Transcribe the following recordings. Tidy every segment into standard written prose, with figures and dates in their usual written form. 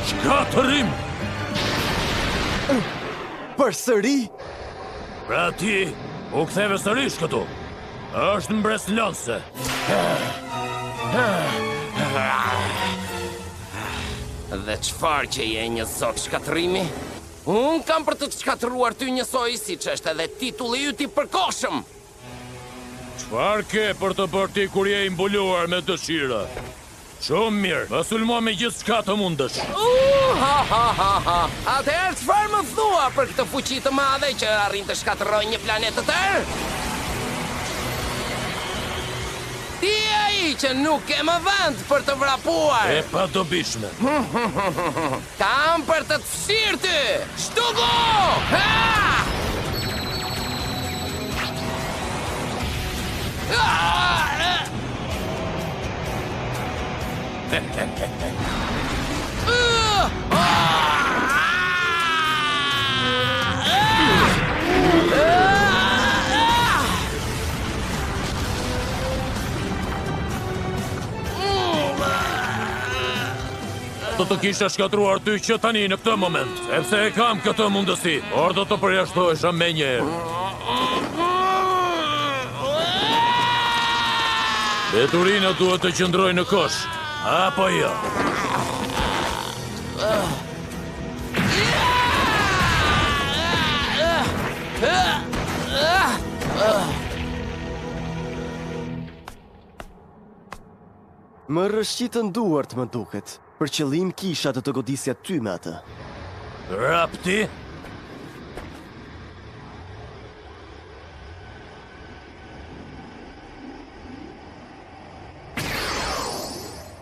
Shkatërim! Përsëri? Pra ti, u ktheve sërish këtu. Është mbres lënse. Dhe çfarë që je një zot shkatërimi? Unë kam për të shkatëruar ty njësoj si që është edhe titulli yt i përkohshëm. Çfarë ke për të bërë ti kur je i mbuluar me dëshira? Shumë mirë, më sulmo me gjithë çka të mundësh. Atëherë çfarë më thua për këtë fuqi të madhe që arrin të shkatërrojë një planet të tërë? Ti je ai që nuk ke më vend për të vrapuar. E pa dobishme. Kam për të fshirë ty! Shtugu! Do të kisha shkatruar ty që tani në këtë moment, sepse e kam këtë mundësi, por do të përjashtohesha me një herë. Veturina duhet të qëndrojë në kosh, apo jo? Më rëshqitën duart më duket. Për qëllim kisha të godisja ty me atë. Rapti?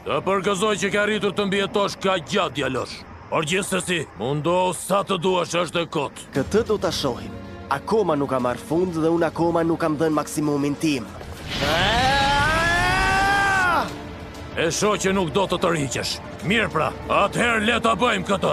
Të përgëzoj që ka rritur të mbjetosh ka gjatë djalosh. Por gjithsesi, mundohu sa të duash është e kot. Këtë do ta shohim. Akoma nuk kam marrë fund dhe unë akoma nuk kam dhënë maksimumin tim. E shoh që nuk do të tërhiqesh. Mirë pra, atëherë le ta bëjmë këtë.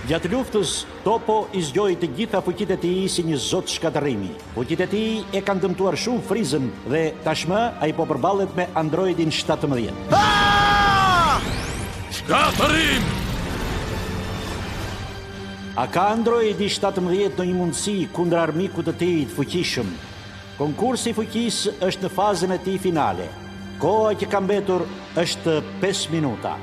Gjatë luftës, Topo i zgjoi të gjitha fuqitë e tij si një zot shkatërrimi. Fuqitë e tij e kanë dëmtuar shumë Frizën dhe tashmë ai po përballet me androidin 17. Shkatërim! A ka androidi 17 në një mundësi kundër armikut të tij të fuqishëm? Konkursi i fuqisë është në fazën e tij finale. Koha që ka mbetur është 5 minuta.